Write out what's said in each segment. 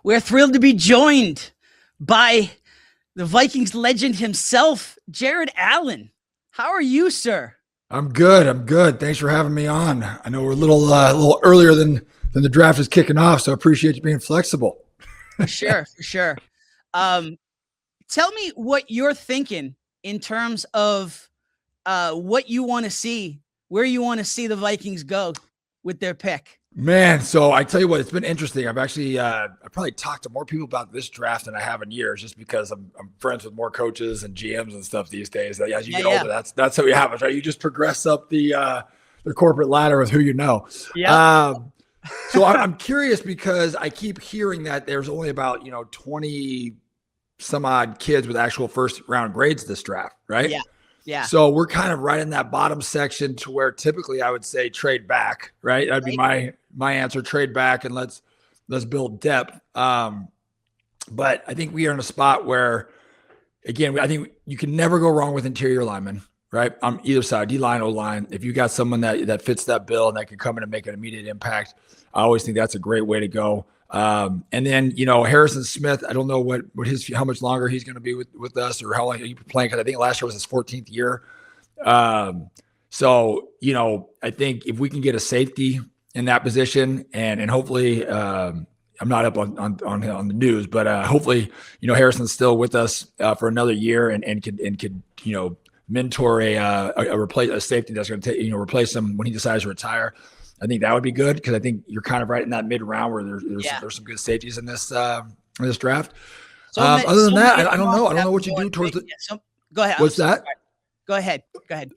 We're thrilled to be joined by the Vikings legend himself, Jared Allen. How are you, sir? I'm good. Thanks for having me on. I know we're a little earlier than the draft is kicking off, so I appreciate you being flexible. For sure. Tell me what you're thinking in terms of what you want to see, where you want to see the Vikings go with their pick. Man, so I tell you what, it's been interesting. I've actually I probably talked to more people about this draft than I have in years, just because I'm friends with more coaches and GMs and stuff these days. As you get older, that's how it happens, right? You just progress up the corporate ladder with who you know. Yeah. So I'm curious because I keep hearing that there's only about 20 some odd kids with actual first round grades this draft, right? Yeah. So we're kind of right in that bottom section to where typically I would say trade back, right? That'd be my answer, trade back and let's build depth. But I think we are in a spot where, again, I think you can never go wrong with interior linemen, right? On either side, D-line, O-line. If you got someone that fits that bill and that can come in and make an immediate impact, I always think that's a great way to go. And then, Harrison Smith, I don't know how much longer he's going to be with us or how long he's playing, because I think last year was his 14th year. So, I think if we can get a safety in that position and hopefully, I'm not up on the news, but hopefully, Harrison's still with us for another year and could mentor a safety that's going to replace him when he decides to retire. I think that would be good, because I think you're kind of right in that mid round where there's some good safeties in this draft. Other than that, I don't know. I don't know what you do towards the. Go ahead. What's that? Go ahead.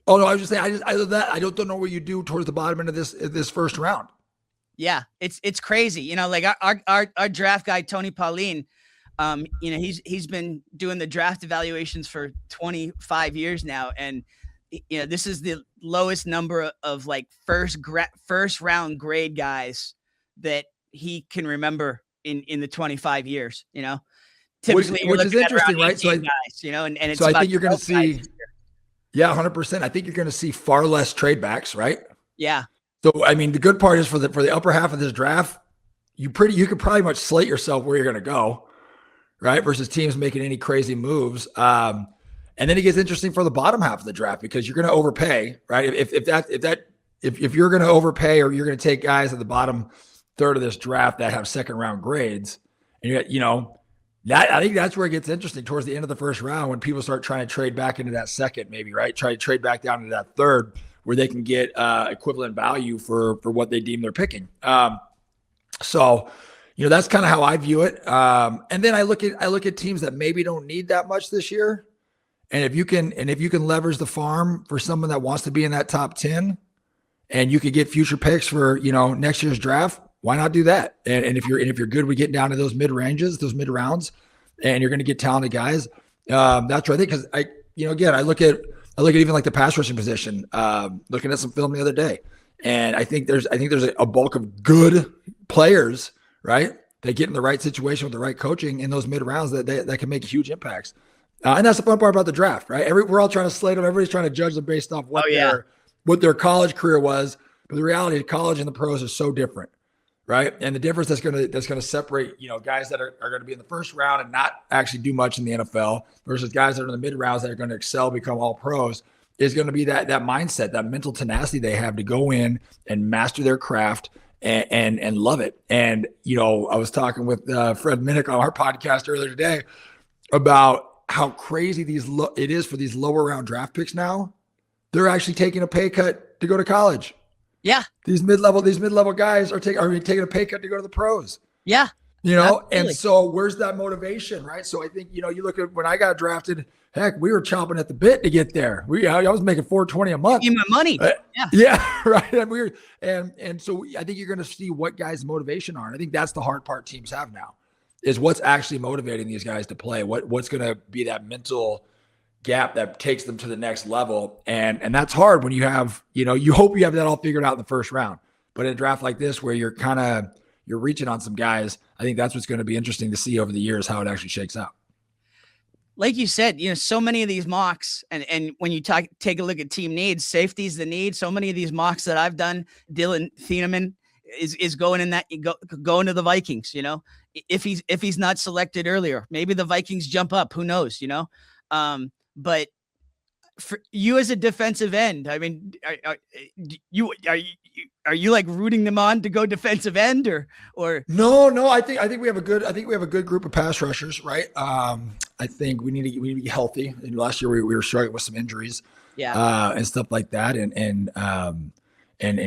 Oh no, I was just saying. Other than that, I don't know what you do towards the bottom end of this first round. Yeah, it's crazy. Like our draft guy Tony Pauline, he's been doing the draft evaluations for 25 years now, and this is the lowest number of like first round grade guys that he can remember in the 25 years. Typically, which is interesting, right? So guys, and it's so I think you're going to see, 100%. I think you're going to see far less trade backs, right? Yeah. So I mean, the good part is for the upper half of this draft, you could probably much slate yourself where you're going to go, right? Versus teams making any crazy moves. And then it gets interesting for the bottom half of the draft, because you're going to overpay, right? If you're going to overpay, or you're going to take guys at the bottom third of this draft that have second round grades, and I think that's where it gets interesting towards the end of the first round, when people start trying to trade back into that second, maybe, right? Try to trade back down into that third, where they can get equivalent value for what they deem they're picking. So that's kind of how I view it. And then I look at teams that maybe don't need that much this year. And if you can leverage the farm for someone that wants to be in that top 10, and you could get future picks for, next year's draft, why not do that? And if you're good with getting down to those mid rounds, and you're going to get talented guys, that's what I think. Because I look at even like the pass rushing position, looking at some film the other day, and I think there's a bulk of good players, right? They get in the right situation with the right coaching in those mid rounds that can make huge impacts. And that's the fun part about the draft, right? We're all trying to slate them. Everybody's trying to judge them based off what their college career was. But the reality of college and the pros is so different, right? And the difference that's gonna separate, guys that are going to be in the first round and not actually do much in the NFL versus guys that are in the mid rounds that are going to excel, become all pros, is going to be that mindset, that mental tenacity they have to go in and master their craft and love it. And I was talking with Fred Minnick on our podcast earlier today about how crazy it is for these lower round draft picks now. They're actually taking a pay cut to go to college. Yeah. These mid-level guys are taking a pay cut to go to the pros. Yeah. Absolutely. And so where's that motivation, right? So I think, you look at when I got drafted, heck, we were chomping at the bit to get there. I was making $420 a month. Give me my money. Yeah. Right. And so I think you're going to see what guys' motivation are. And I think that's the hard part teams have now, is what's actually motivating these guys to play. What's going to be that mental gap that takes them to the next level. And that's hard when you have, you hope you have that all figured out in the first round. But in a draft like this, where you're reaching on some guys, I think that's what's going to be interesting to see over the years, how it actually shakes out. Like you said, so many of these mocks, and when you take a look at team needs, safety's the need. So many of these mocks that I've done, Dylan Thieneman is going in that going to the Vikings. If he's not selected earlier, maybe the Vikings jump up. Who knows? But for you as a defensive end, I mean, are you like rooting them on to go defensive end or no? I think we have a good group of pass rushers, right? I think we need to be healthy. And last year we were struggling with some injuries, and stuff like that, and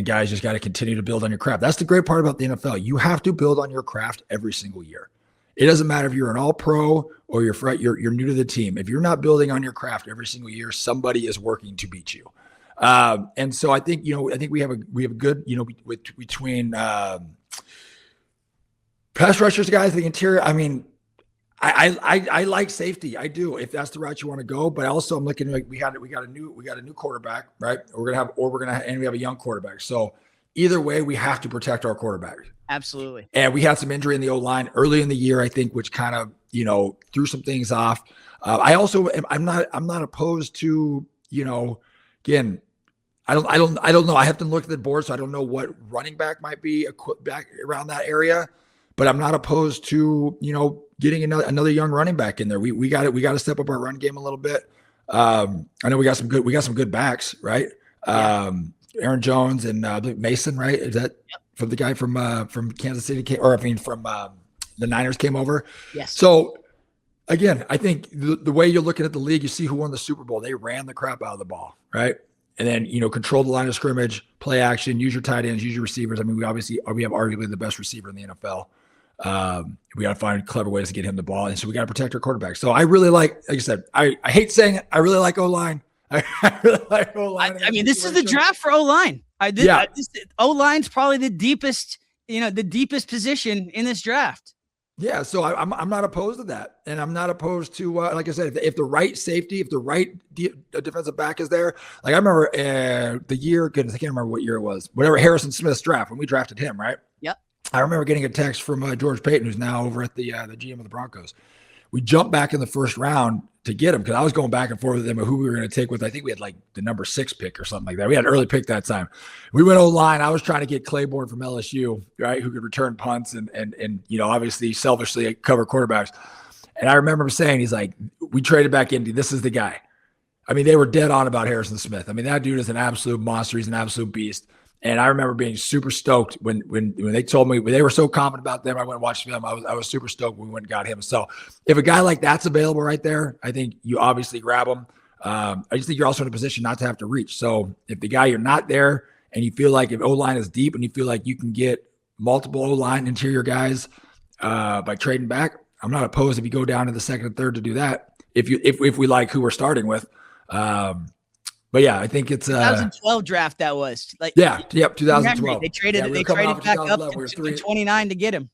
guys just got to continue to build on your craft. That's the great part about the NFL. You have to build on your craft every single year. It doesn't matter if you're an all-pro or you're new to the team. If you're not building on your craft every single year, somebody is working to beat you. And so I think we have a good, between pass rushers, guys, the interior. I mean, I like safety. I do, if that's the route you want to go. But also I'm looking like we got a new quarterback, right? And we have a young quarterback. So either way, we have to protect our quarterback. Absolutely. And we had some injury in the O-line early in the year, I think, which kind of, threw some things off. I'm not opposed to, again, I don't know. I have to look at the board, so I don't know what running back might be back around that area, but I'm not opposed to, getting another young running back in there. We got to step up our run game a little bit. I know we got some good backs, right? Aaron Jones and Mason, right? Is that from the guy from Kansas City, from the Niners came over? Yes. So again, I think the way you're looking at the league, you see who won the Super Bowl. They ran the crap out of the ball, right? And then, control the line of scrimmage, play action, use your tight ends, use your receivers. I mean, we have arguably the best receiver in the NFL. We got to find clever ways to get him the ball. And so we got to protect our quarterback. So I really like I said, I hate saying it. I really like O-line. I really like O-line. I mean, this is the draft for O-line. O-line's probably the deepest position in this draft. Yeah, so I'm not opposed to that, and I'm not opposed to like I said, if the right safety, if the right defensive back is there. Like I remember the year, goodness, I can't remember what year it was. Whatever Harrison Smith's draft when we drafted him, right? Yep. I remember getting a text from George Payton, who's now over at the GM of the Broncos. We jumped back in the first round to get him because I was going back and forth with him of who we were going to take with. I think we had like the number 6 pick or something like that. We had an early pick that time. We went O-line. I was trying to get Claiborne from LSU, right, who could return punts and obviously selfishly cover quarterbacks. And I remember him saying, he's like, we traded back into, this is the guy. I mean, they were dead on about Harrison Smith. I mean, that dude is an absolute monster. He's an absolute beast. And I remember being super stoked when they told me, when they were so confident about them, I went and watched them. I was super stoked when we went and got him. So if a guy like that's available right there, I think you obviously grab him. I just think you're also in a position not to have to reach. So if the guy you're not there and you feel like if O-line is deep and you feel like you can get multiple O-line interior guys by trading back, I'm not opposed if you go down to the second and third to do that. If we like who we're starting with. But yeah, I think it's 2012 draft that was. Like 2012. They traded back up to 29 to get him.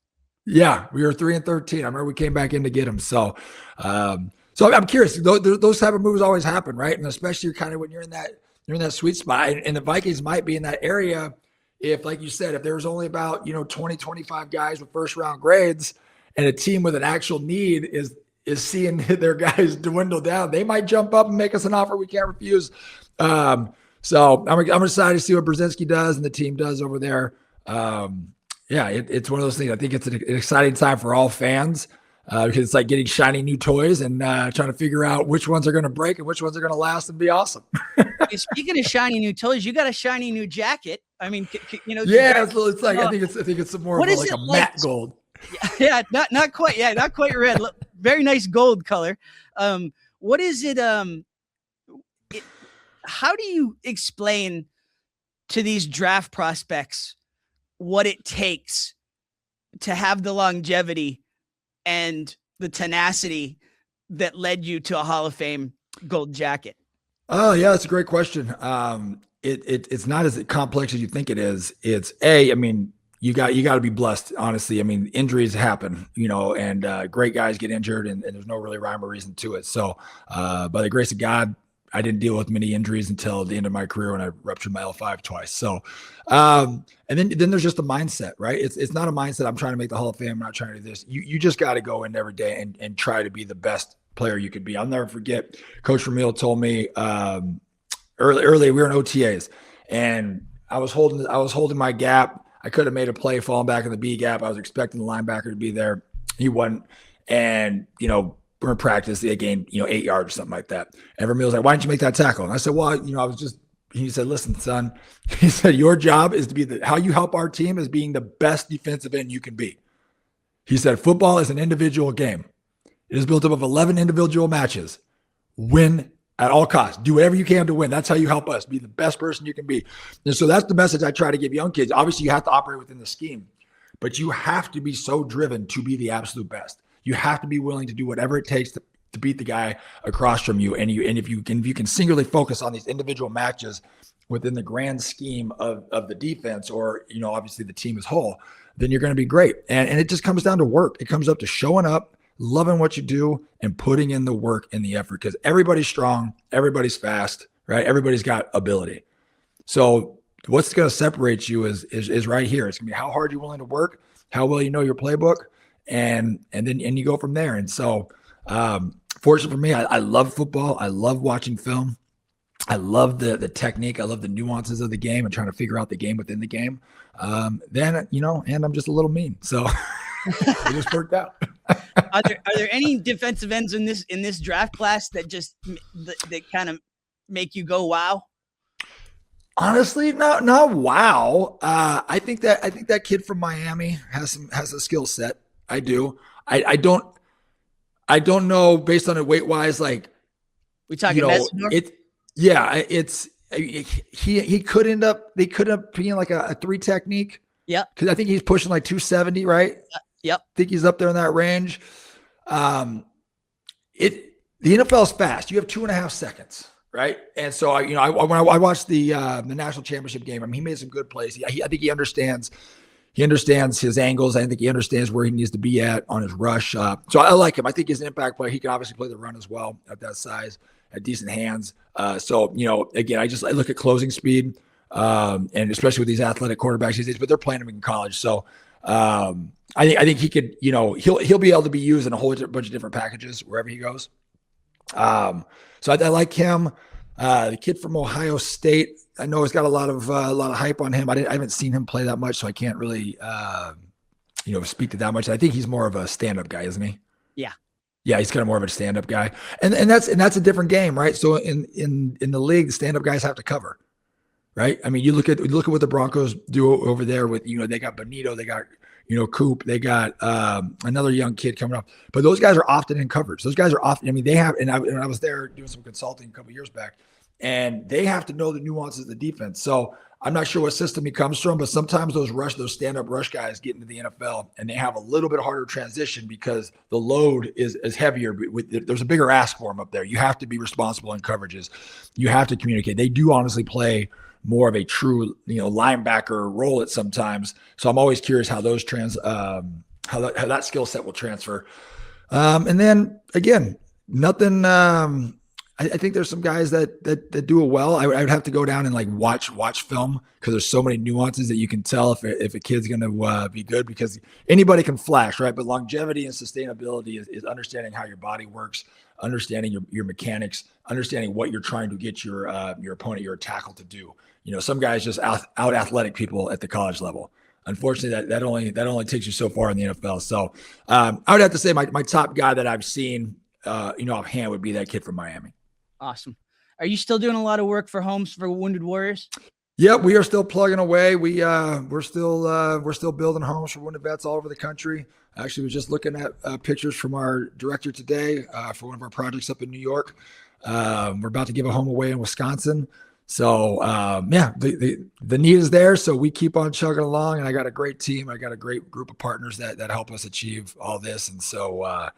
Yeah, we were 3-13. I remember we came back in to get him. So I'm curious. Those type of moves always happen, right? And especially kind of when you're in that sweet spot. And the Vikings might be in that area if, like you said, if there was only about 20, 25 guys with first round grades, and a team with an actual need is seeing their guys dwindle down, they might jump up and make us an offer we can't refuse. So I'm excited to see what Brzezinski does and the team does over there. It's one of those things. I think it's an exciting time for all fans because it's like getting shiny new toys and trying to figure out which ones are going to break and which ones are going to last and be awesome. Speaking of shiny new toys, you got a shiny new jacket. I mean, it's like I think it's some more of like a matte gold. Yeah, not quite. Yeah, not quite red. Very nice gold color. What is it? How do you explain to these draft prospects what it takes to have the longevity and the tenacity that led you to a Hall of Fame gold jacket? Oh yeah, that's a great question. It's not as complex as you think it is. It's I mean, you got to be blessed, honestly. I mean, injuries happen, and great guys get injured, and there's no really rhyme or reason to it. So, by the grace of God, I didn't deal with many injuries until the end of my career when I ruptured my L5 twice. So, and then there's just a mindset, right? It's not a mindset. I'm trying to make the Hall of Fame. I'm not trying to do this. You just got to go in every day and try to be the best player you could be. I'll never forget. Coach Ramil told me early we were in OTAs, and I was holding my gap. I could have made a play falling back in the B gap. I was expecting the linebacker to be there. He wasn't. And, we're in practice. They gained, 8 yards or something like that. And Vermeil's like, why didn't you make that tackle? And I said, well, he said, listen, son, he said, your job is to be how you help our team is being the best defensive end you can be. He said, football is an individual game. It is built up of 11 individual matches. Win at all costs. Do whatever you can to win. That's how you help us be the best person you can be. And so that's the message I try to give young kids. Obviously, you have to operate within the scheme, but you have to be so driven to be the absolute best. You have to be willing to do whatever it takes to beat the guy across from you. And if you can singularly focus on these individual matches within the grand scheme of the defense, or obviously the team as whole, then you're going to be great. And it just comes down to work. It comes up to showing up, loving what you do, and putting in the work and the effort, because everybody's strong, everybody's fast, right? Everybody's got ability. So what's going to separate you is right here. It's going to be how hard you're willing to work, how well you know your playbook, and then you go from there. And so fortunately for me, I love football. I love watching film. I love the technique. I love the nuances of the game and trying to figure out the game within the game. And I'm just a little mean. So it just worked out. Are there any defensive ends in this draft class that just that kind of make you go, wow? Honestly, not wow. I think that kid from Miami has a skill set. I do. I don't know based on it weight wise. Like, we talking he could end up. They could end up being like a 3 technique. Yeah, because I think he's pushing like 270, right? Yep. I think he's up there in that range. The NFL is fast. You have 2.5 seconds, right? And so when I watched the national championship game, I mean, he made some good plays. I think he understands. He understands his angles. I think he understands where he needs to be at on his rush. So I like him. I think he's an impact player. He can obviously play the run as well at that size, at decent hands. So again, I look at closing speed, and especially with these athletic quarterbacks these days, but they're playing him in college. So I think he could, he'll be able to be used in a whole bunch of different packages wherever he goes. So I like him. The kid from Ohio State, I know he's got a lot of hype on him. I haven't seen him play that much, so I can't really, speak to that much. I think he's more of a stand-up guy, isn't he? Yeah. Yeah, he's kind of more of a stand-up guy, and that's a different game, right? So in the league, stand-up guys have to cover, right? I mean, you look at what the Broncos do over there with they got Benito, they got Coop, they got another young kid coming up, but those guys are often in coverage. Those guys are often. I mean, they have, and I was there doing some consulting a couple of years back. And they have to know the nuances of the defense. So I'm not sure what system he comes from, but sometimes those stand-up rush guys get into the NFL and they have a little bit harder transition because the load is heavier. There's a bigger ask for them up there. You have to be responsible in coverages. You have to communicate. They do honestly play more of a true, linebacker role at sometimes. So I'm always curious how those how that skill set will transfer. And then again, nothing. I think there's some guys that do it well. I would have to go down and like watch film because there's so many nuances that you can tell if a kid's going to be good, because anybody can flash, right? But longevity and sustainability is understanding how your body works, understanding your mechanics, understanding what you're trying to get your opponent, your tackle to do. Some guys just out athletic people at the college level. Unfortunately, that only takes you so far in the NFL. So I would have to say my top guy that I've seen, offhand would be that kid from Miami. Awesome. Are you still doing a lot of work for Homes for Wounded Warriors? Yeah, we are still plugging away. We're still building homes for wounded vets all over the country. Actually, was just looking at pictures from our director today for one of our projects up in New York. We're about to give a home away in Wisconsin. So the need is there. So we keep on chugging along, and I got a great team. I got a great group of partners that help us achieve all this. And so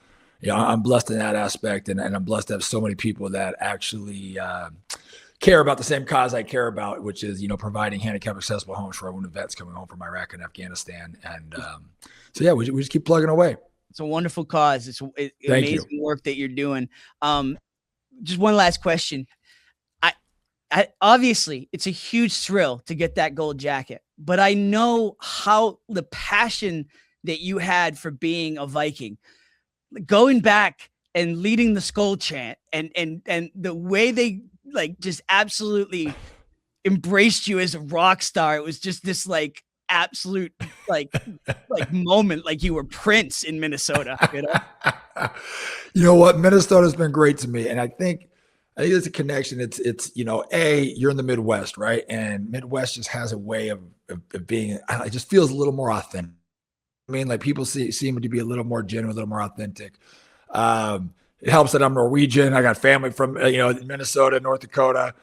I'm blessed in that aspect, and I'm blessed to have so many people that actually care about the same cause I care about, which is, providing handicap accessible homes for our wounded vets coming home from Iraq and Afghanistan. And we just keep plugging away. It's a wonderful cause. It's amazing work that you're doing. Just one last question. I obviously it's a huge thrill to get that gold jacket, but I know how the passion that you had for being a Viking, going back and leading the skull chant and the way they just absolutely embraced you as a rock star. It was just this absolute like moment, like you were Prince in Minnesota. You know, you know what? Minnesota's been great to me, and I think it's a connection. It's you're in the Midwest, right? And Midwest just has a way of being. It just feels a little more authentic. I mean, like people seem to be a little more genuine, a little more authentic. It helps that I'm Norwegian. I got family from Minnesota, North Dakota.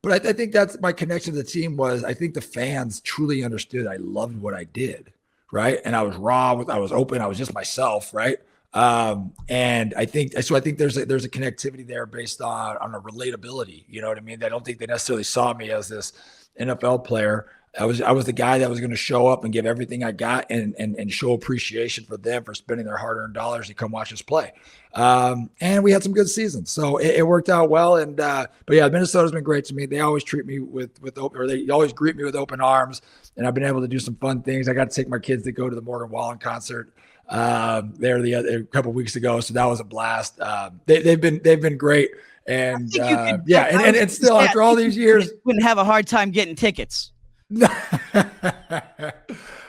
But I think that's my connection to the team was I think the fans truly understood I loved what I did, right? And I was raw, I was open, I was just myself, right? And I think there's a connectivity there based on a relatability. You know what I mean? I don't think they necessarily saw me as this NFL player. I was the guy that was going to show up and give everything I got and show appreciation for them for spending their hard-earned dollars to come watch us play. And we had some good seasons, so it worked out well. And but yeah, Minnesota's been great to me. They always treat me they always greet me with open arms, and I've been able to do some fun things. I got to take my kids to go to the Morgan Wallen concert there a couple of weeks ago, so that was a blast. They've been great, and and still after all these years, wouldn't have a hard time getting tickets.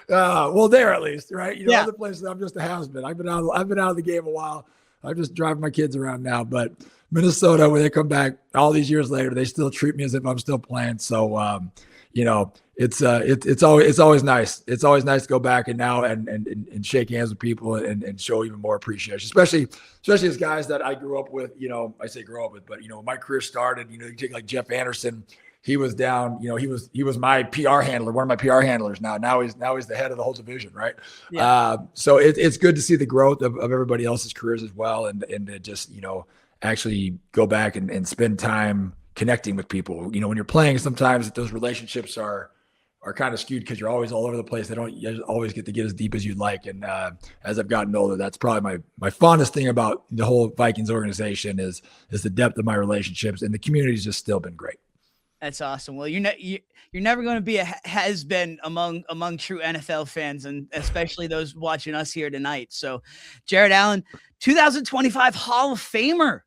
Well, there at least, right? Other places I'm just a has-been. I've been out of the game a while. I'm just driving my kids around now. But Minnesota, when they come back all these years later, they still treat me as if I'm still playing. So it's always nice. It's always nice to go back and shake hands with people and show even more appreciation, especially as guys that I grew up with. I say grew up with, but when my career started, you take like Jeff Anderson. He was down, he was my PR handler, one of my PR handlers now he's the head of the whole division. Right. Yeah. So it's good to see the growth of everybody else's careers as well. And to just, actually go back and spend time connecting with people, when you're playing, sometimes those relationships are kind of skewed because you're always all over the place. They don't always get to get as deep as you'd like. And as I've gotten older, that's probably my fondest thing about the whole Vikings organization is the depth of my relationships, and the community's just still been great. That's awesome. Well, you're never going to be a has-been among true NFL fans, and especially those watching us here tonight. So, Jared Allen, 2025 Hall of Famer,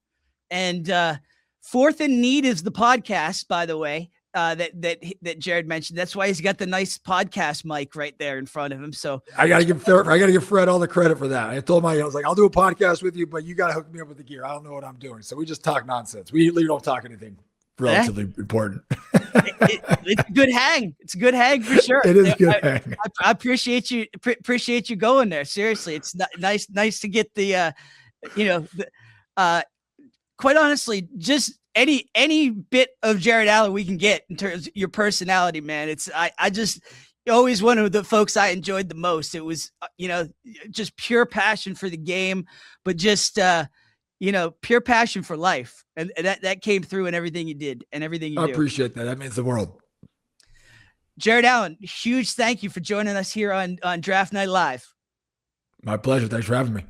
and Fourth and Need is the podcast, by the way, that Jared mentioned. That's why he's got the nice podcast mic right there in front of him. So I got to give Fred all the credit for that. I told I was like, I'll do a podcast with you, but you got to hook me up with the gear. I don't know what I'm doing. So we just talk nonsense. We don't talk anything relatively important. It's a good hang. It's a good hang for sure. It is a good hang. I appreciate you going there. Seriously, it's nice to get the quite honestly, just any bit of Jared Allen we can get in terms of your personality, man. It's I just always one of the folks I enjoyed the most. It was just pure passion for the game, but just pure passion for life. And that came through in everything you did and everything you do. I appreciate that. That means the world. Jared Allen, huge thank you for joining us here on Draft Night Live. My pleasure. Thanks for having me.